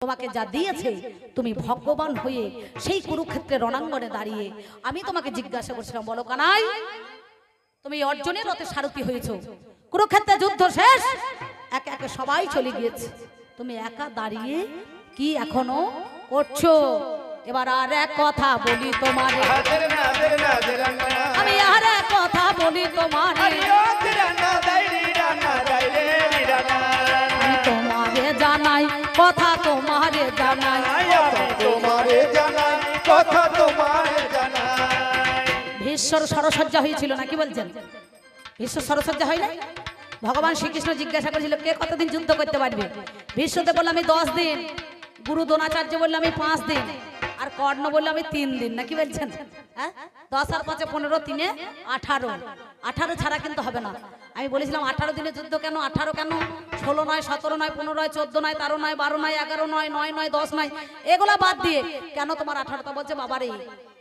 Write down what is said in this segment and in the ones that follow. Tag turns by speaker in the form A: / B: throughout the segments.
A: তোমাকে যা দিয়েছে তুমি ভগবান হয়ে সেই কুরুক্ষেত্রের রণাঙ্গনে দাঁড়িয়ে আমি তোমাকে জিজ্ঞাসা করছিলাম, বলো কানাই তুমি অর্জুনের রথে সারথি হয়েছো, কুরুক্ষেত্রে যুদ্ধ শেষ, একে একে সবাই চলে গিয়েছে, তুমি একা দাঁড়িয়ে কি এখনো করছো? এবার আর এক কথা বলি তোমার, আমি আর এক কথা বলি তোমার, আমি তোমারে জানাই কথা তোমারে জানাই,
B: কথা তোমারে জানাই।
A: ভীষ্মর সরসজ্জা হয়েছিল না, কি বলছেন? ভীষ্মর সরসজ্জা হয় না? ভগবান শ্রীকৃষ্ণ জিজ্ঞাসা করেছিল কে কতদিন যুদ্ধ করতে পারবে? ভীষ্মদেব বলল আমি 10 দিন, গুরু দ্রোণাচার্য বলল আমি 5 দিন, আর কর্ণ বলল আমি 3 দিন, না কি বলছেন? হ্যাঁ, 10 আর 5 15, 3 18, 18 ছাড়া কিন্তু হবে না। আমি বলেছিলাম 18 দিনে যুদ্ধ কেন, 18 কেন, 16 নয়, 17 নয়, 15 নয়, 14 নয়, 13 নয়, 12 নয়, 11 নয়, 9 নয়, 10 নয়, এগুলা বাদ দিয়ে কেন তোমার 18টা? বলছে বাবারে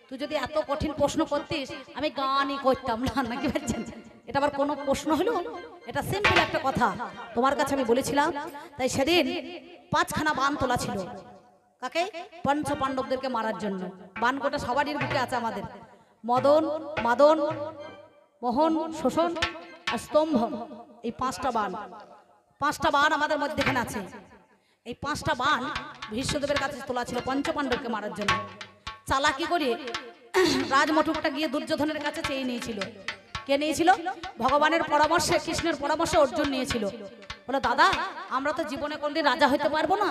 A: তুই যদি এত কঠিন প্রশ্ন করতিস আমি গানই করতাম না, নাকি বলছেন? এটা আবার কোনো প্রশ্ন হলো? এটা সিম্পল একটা কথা তোমার কাছে আমি বলেছিলাম। তাই সেদিন 5খানা বান তোলা ছিল, কাকে? পঞ্চ পাণ্ডবদেরকে মারার জন্য। বান গোটা সবারই বুকে আছে আমাদের, মদন, মাদন, মোহন, শোষণ আর স্তম্ভ, এই 5টা বান, 5টা বান আমাদের মধ্যে এখানে আছে। এই 5টা বান ভীষ্মদেবের কাছে তোলা ছিল পঞ্চ পাণ্ডবকে মারার জন্য। চালাকি করে রাজমটুকটা গিয়ে দুর্যোধনের কাছে চেয়ে নিয়েছিল। কে নিয়েছিল? ভগবানের পরামর্শে, কৃষ্ণের পরামর্শে অর্জুন নিয়েছিল। বলে দাদা আমরা তো জীবনে কোনদিন রাজা হইতে পারবো না,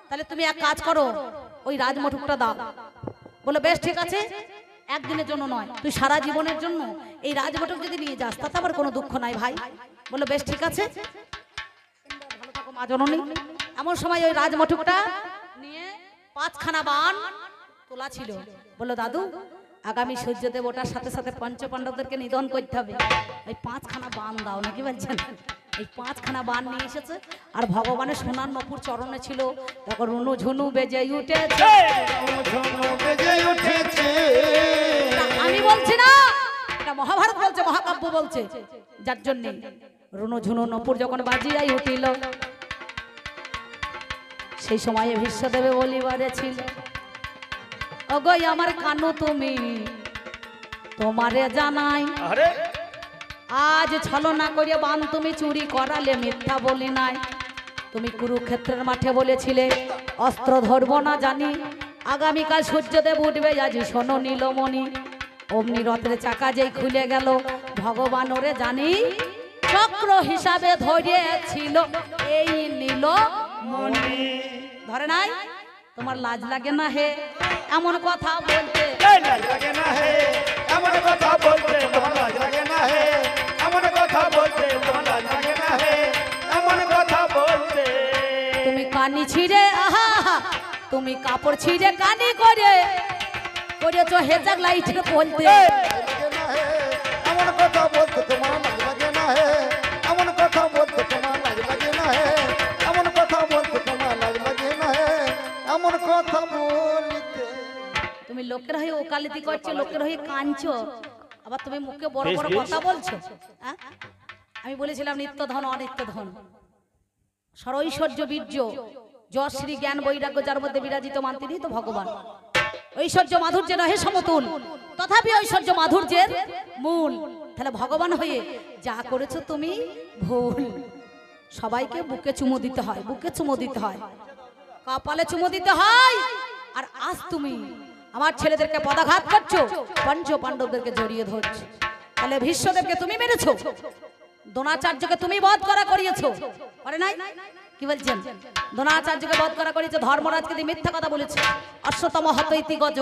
A: তাহলে তুমি এক কাজ করো, ওই রাজমটুকটা দাও। বলে বেশ ঠিক আছে, একদিনের জন্য নয়, তুই সারা জীবনের জন্য এই রাজমটুক যদি নিয়ে যাস তাতে আবার কোনো দুঃখ নাই ভাই। বলে বেশ ঠিক আছে, ভালো থাকো মা জননী। এমন সময় ওই রাজমটুকটা নিয়ে 5খানা বান তোলা ছিল। বললো দাদু আগামী সূর্যদেব ওটার সাথে সাথে পঞ্চ পাণ্ডবদেরকে নিধন করতে হবে, ওই 5খানা বান দাও, নাকি বলছেন? এই 5খানা বান নিয়ে এসেছে। আর ভগবানের সোনার নপুর চরণে ছিল, তখন রুনু ঝুনু বেজে উঠেছে। আমি বলছি না, এটা মহাভারত বলছে, মহাকাব্য বলছে। যার জন্য রুনু ঝুনু নপুর যখন বাজিয়াই উঠিল, সেই সময়ে ভীষ্মদেবে বলিবারে ছিল ওগো আমার কানু তুমি তোমারে জানাই, আজ ছলনা করে বান তুমি চুরি করালে, মিথ্যা বলি নাই। তুমি কুরুক্ষেত্রের মাঠে বলেছিলে অস্ত্র ধরবো না জানি, আগামীকাল সূর্যদেব উঠবে আজ শোনো নীলমণি। অমনি রথের চাকা যেই খুলে গেল, ভগবান ওরে জানি চক্র হিসাবে ধরেছিল এই নীলমণি। ধরে নাই? তোমার লাজ লাগে না হে এমন কথা বলতে?
B: লাজ লাগে না হে এমন কথা বলতে, তোমার লাজ লাগে না হে এমন কথা বলতে, তোমার লাজ লাগে না হে এমন কথা বলতে।
A: তুমি কানি ছিঁড়ে, আহা তুমি কাপড় ছিঁড়ে কানি করে করেছো হেজাক লাইটে বলতে।
B: এমন কথা বলতে তোমার লাজ লাগে না হে এমন কথা বলতে, তোমার লাজ লাগে না হে এমন কথা বলতে, তোমার লাজ লাগে না হে এমন কথা বলতে।
A: তুমি লোকের হয়ে ওকালতি করছো, লোকের হয়ে কাঁদছো, আবার তুমি মুখে বড় বড় কথা বলছো। হ্যাঁ, আমি বলেছিলাম নিত্য ধন অনিত্য ধন, সরৈশ্বর্য বীর্য যশ শ্রী জ্ঞান বৈরাগ্য যার মধ্যে বিরাজিত মান তিনি তো ভগবান। ঐশ্বর্য মাধুর্য নহে সমতুল, তথাপি ঐশ্বর্য মাধুর্যের মূল। তাহলে ভগবান হয়ে যা করেছো তুমি ভুল। সবাইকে বুকে চুমো দিতে হয়, বুকে চুমো দিতে হয়, কপালে চুমো দিতে হয়। আর আজ তুমি আমার ছেলেদেরকে পদাঘাত করছো, পঞ্চ পাণ্ডবদেরকে জড়িয়ে ধরছো। তাহলে ভীষ্মদেবকে তুমি মেরেছো, দ্রোণাচার্যকে তুমি বধ করা করিয়েছো, করে নাই? কি বলছেন? দ্রোণাচার্যকে বধ করা করিয়েছো, ধর্মরাজকে দিয়ে মিথ্যা কথা বলেছে। অশ্বতম হতইতি গজ,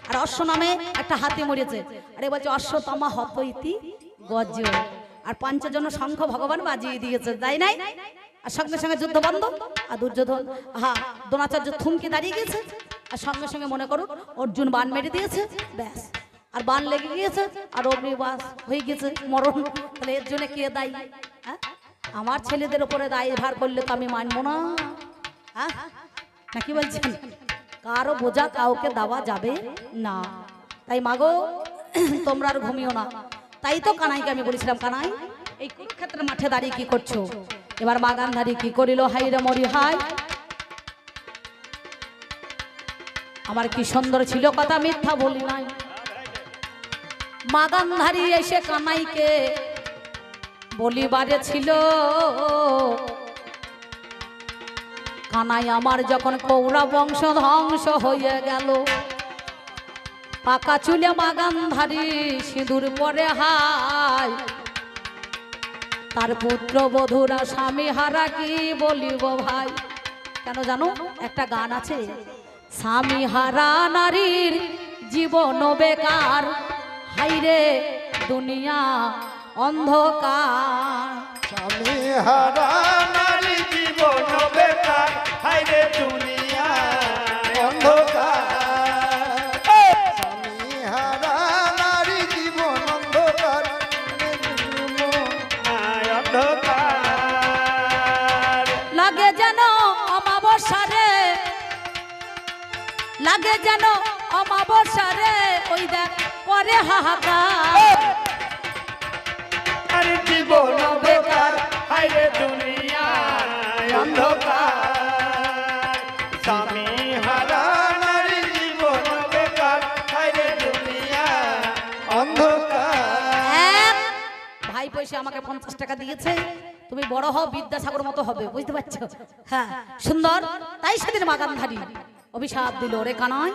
A: আর অশ্ব নামে একটা হাতি মরেছে, আরে বলছে অশ্বতম হতইতি গজ। আর 5 জন শঙ্খ ভগবান বাজিয়ে দিয়েছে, তাই নাই? আর সঙ্গে সঙ্গে যুদ্ধ বন্ধ। আর দুর্যোধন, হ্যাঁ দ্রোণাচার্য থমকে দাঁড়িয়ে গেছে, আর সঙ্গে সঙ্গে মনে করুন অর্জুন বান মেরে দিয়েছে, ব্যাস আর বান লেগে গিয়েছে, আর অগ্নিবাস হয়ে গেছে, মরণ। তাহলে এর জন্য কে দায়ী? হ্যাঁ, আমার ছেলেদের উপরে দায়ী ভার করলে তো আমি মানবো না। হ্যাঁ, নাকি বলছেন? কারো বোঝা কাউকে দেওয়া যাবে না। তাই মাগো তোমরা আর ঘুমিও না। তাই তো কানাইকে আমি বলেছিলাম, কানাই এই কুরুক্ষেত্রের মাঠে দাঁড়িয়ে কি করছো? এবার মা গান্ধারী কি করিল, হাই রে মরি হাই। আমার কি সুন্দর ছিল কথা, মিথ্যা বলি নাই। মা গান্ধারী এসে কানাইকে বলিবারে ছিল, কানাই আমার যখন কৌরা বংশ ধ্বংস হয়ে গেল, পাকা চুলে মা গান্ধারী সিঁদুর পরে হায়, তার পুত্র বধূরা স্বামী হারা কি বলিব ভাই। কেন জানো, একটা গান আছে, স্বামী হারা নারীর জীবন বেকার, হাইরে দুনিয়া অন্ধকার।
B: স্বামী হারা নারী জীবন বেকার, হায়রে দুনিয়া অন্ধকার। স্বামী হারা নারী জীবন অন্ধকার, অন্ধকার।
A: লাগে যেন অমাবস্যা রে, লাগে যেন অমাবস্যা রে, ওই দেখ করে হাহাকার।
B: জীবন বেকার, হায়রে দুনিয়া অন্ধকার। স্বামী হারা নারী জীবন বেকার, হায়রে দুনিয়া অন্ধকার।
A: ভাই পয়সা আমাকে 50 টাকা দিয়েছে, তুমি বড় হও বিদ্যাসাগর মতো হবে, বুঝতে পারছো? হ্যাঁ সুন্দর, তাই সেদিন মা গান্ধারী অভিশাপ দিল, রে কানাই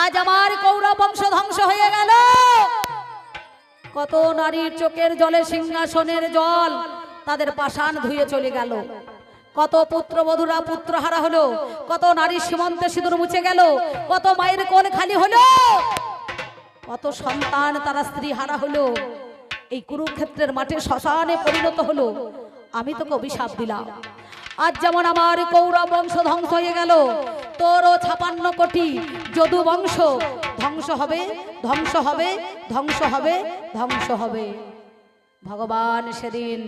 A: আজ আমার কৌরব বংশ ধ্বংস হয়ে গেল। কত নারীর চোখের জলে সিংহাসনের জল তাদের পাষাণ ধুয়ে চলে গেল, কত পুত্রবধূরা পুত্রহারা হলো, কত নারী সীমন্তে সিঁদুর মুছে গেল, কত মায়ের কোল খালি হলো, কত সন্তান তারা স্ত্রী হারা হলো। এই কুরুক্ষেত্রের মাঠে শ্মশানে পরিণত হলো। আমি তোকে অভিশাপ দিলাম, আজ যেমন আমার কৌরব বংশ ধ্বংস হয়ে গেল, তোরও 56 কোটি যদু বংশ ধ্বংস হবে, ধ্বংস হবে, ধ্বংস হবে, ধ্বংস হবে। ভগবান সেদিন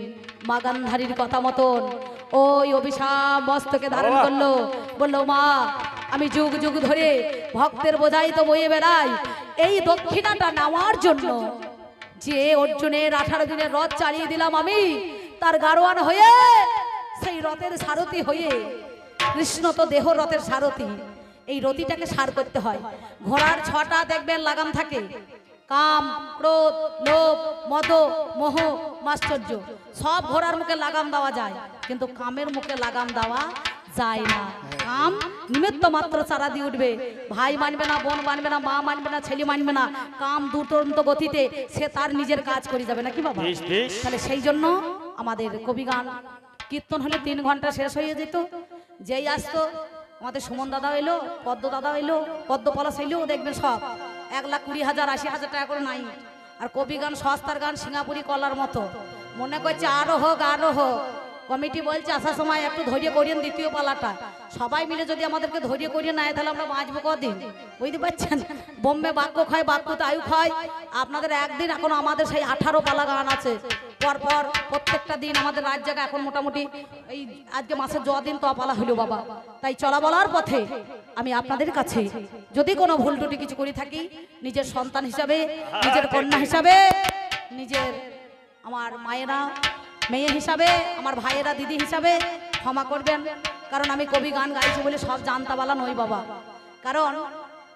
A: মা গান্ধারীর কথা মতন ওই অভিশাপ মস্তকে ধারণ করলো, বললো মা আমি যুগ যুগ ধরে ভক্তের বোঝাই তো বয়ে বেড়াই, এই দক্ষিণাটা নেওয়ার জন্য যে অর্জুনের 18 দিনের রথ চালিয়ে দিলাম আমি, তার গাড়োয়ান হয়ে, সেই রথের সারথি হয়ে, কৃষ্ণ তো দেহ রথের সারথি, এই রথিটাকে সার করতে হয়। ঘোড়ার 6টা দেখবেন লাগাম থাকে, কাম, ক্রোধ, লোভ, মদ, মোহ, মাশ্চর্য, সব ঘোড়ার মুখে লাগাম দেওয়া যায়, কিন্তু কামের মুখে লাগাম দেওয়া যায় না। কাম নিমিত্ত মাত্র চারা দিয়ে উঠবে, ভাই মানবে না, বোন মানবে না, মা মানবে না, ছেলে মানবে না, কাম দুরন্ত গতিতে সে তার নিজের কাজ করে যাবে নাকি বাবা? তাহলে সেই জন্য আমাদের কবিগান কীর্তন হলে 3 ঘন্টা শেষ হয়ে যেত। যেই আসতো আমাদের সুমন দাদা এলো, পদ্ম দাদা এলো, পদ্ম পলাশ এলো, দেখবেন সব 1,20,000 80,000 টাকা করে নাই। আর কবি গান সস্তার গান সিঙ্গাপুরি কলার মতো, মনে করছে আরো হোক আরো হোক। কমিটি বলছে আসার সময় একটু ধৈর্য করিয়েন দ্বিতীয় পালাটা, সবাই মিলে যদি আমাদেরকে ধৈর্য করিয়ে নেয় তাহলে আমরা বাঁচবো কদিন, বুঝতে পারছেন? বোম্বে বাক্য খায়, বাক্যতে আয়ু খায়। আপনাদের একদিন, এখন আমাদের সেই 18 পালা গান আছে, পরপর প্রত্যেকটা দিন আমাদের রাত জায়গা এখন মোটামুটি এই আজকে মাসের 10 দিন তো পালা হইল বাবা। তাই চলা বলার পথে আমি আপনাদের কাছে যদি কোনো ভুল টুটি কিছু করে থাকি, নিজের সন্তান হিসাবে, নিজের কন্যা হিসাবে, নিজের আমার মায়েরা মেয়ে হিসাবে, আমার ভাইয়েরা দিদি হিসাবে ক্ষমা করবেন। কারণ আমি কবি গান গাইছি বলে সব জানতাবালা নই বাবা। কারণ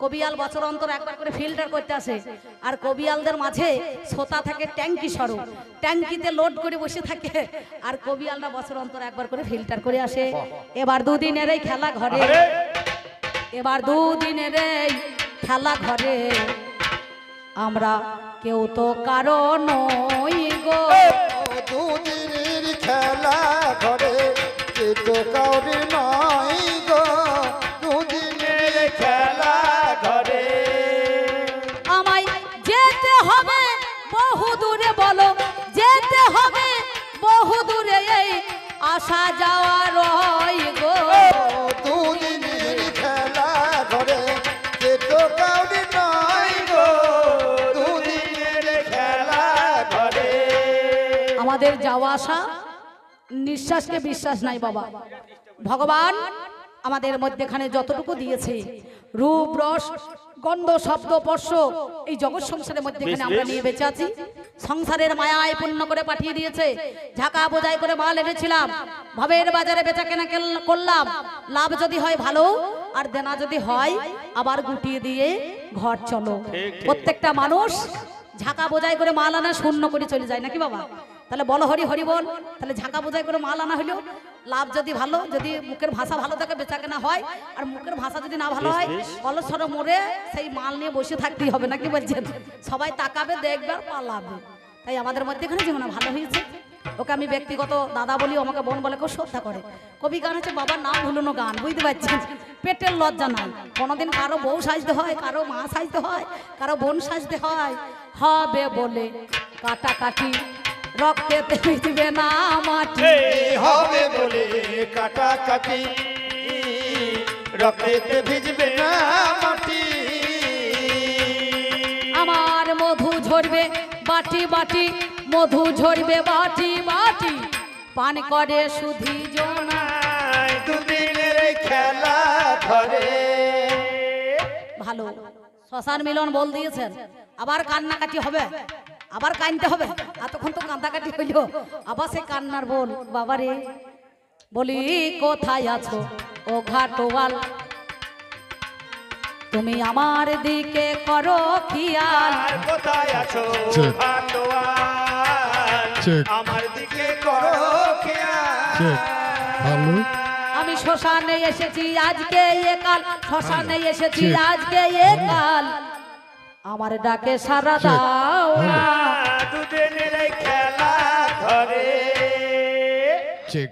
A: কবিয়াল বছর অন্তর একবার করে ফিল্টার করতে আসে, আর কবিয়ালদের মাঝে শ্রোতা থাকে ট্যাঙ্কি সরু, ট্যাঙ্কিতে লোড করে বসে থাকে, আর কবিয়ালরা বছর অন্তর একবার করে ফিল্টার করে আসে। এবার 2 দিনের এই খেলা ঘরে, এবার 2 দিনের এই খেলা ঘরে, আমরা কেউ তো কারণ নই গো।
B: 2 দিনের খেলা ঘরে কেউ তো কাউরি নয় গো। 2 দিনের খেলা ঘরে
A: আমায় যেতে হবে বহু দূরে, বলো যেতে হবে বহু দূরে, এই আসা যাওয়া রয় গো।
B: 2 দিনের খেলা ঘরে কেউ তো কাউরি নয় গো। 2 দিনের খেলা ঘরে
A: আমাদের যাওয়া আসা, নিঃশ্বাসকে বিশ্বাস নাই বাবা। ভগবান আমাদের মধ্যেখানে যতটুকু দিয়েছে, রূপ, রস, গন্ধ, শব্দ, স্পর্শ, এই জগৎ সংসারের মধ্যেখানে আমরা নিয়ে বেঁচে আছি। সংসারের মায়ায় পূর্ণ করে পাঠিয়ে দিয়েছে। ঝাঁকা বোঝাই করে মাল এনেছিলাম, ভবের বাজারে বেচা কেনা করলাম, লাভ যদি হয় ভালো, আর দেনা যদি হয় আবার গুটিয়ে দিয়ে ঘর চলো।
C: ঠিক।
A: প্রত্যেকটা মানুষ ঝাঁকা বোঝাই করে মাল আনা শূন্য করে চলে যায় নাকি বাবা? তাহলে বলো হরি হরি বল। তাহলে ঝাঁকা বোঝাই করে মাল আনা হলো লাভ যদি ভালো, যদি মুখের ভাষা ভালো থাকে বেচা কেনা হয়, আর মুখের ভাষা যদি না ভালো হয় কলসর মোড়ে সেই মাল নিয়ে বসে থাকতেই হবে নাকি বলছেন? সবাই তাকাবে, দেখবে আর পালাবে। তাই আমাদের মধ্যে এখানে যেমন ভালো হয়েছে, ওকে আমি ব্যক্তিগত দাদা বলি, আমাকে বোন বলে, কেউ শ্রদ্ধা করে। কবি গান হচ্ছে বাবার নাম ভুলুনো গান, বুঝতে পারছেন? পেটের লজ্জা নাই। কোনোদিন কারো বউ সাজতে হয়, কারো মা সাজতে হয়, কারো বোন সাজতে হয়, হবে বলে কাটাকাটি রক্তেতে ভিজবে না মাটি।
C: হবে বলে কাটাকাটি রক্তেতে ভিজবে না মাটি।
A: আমার মধু ঝরবে বাটি বাটি, মধু ঝরবে বাটি বাটি, পান করে সুধি জনা।
C: দুদিনের এই খেলা ধরে।
A: ভালো শ্মশান মিলন বল দিয়েছেন, আবার কান্নাকাটি হবে, আবার কানতে হবে। এতক্ষণ তো কান্দাকাটি হইল, আবার সে কান্নার বল। বাবারে বলি কোথায় আছো ও ঘাটোয়াল, তুমি আমার দিকে করো খেয়াল।
C: আর কোথায় আছো
D: Check.
C: ভাটোয়াল,
D: Check.
C: আমার দিকে করো খেয়াল।
D: Check. ভালো।
A: আমি শ্মশানে এসেছি আজকে একাল, শ্মশানে এসেছি
D: Check.
A: আজকে একাল, আমার ডাকে সারা দাও না।
C: দুদিনের এই খেলা ধরে।
D: চেক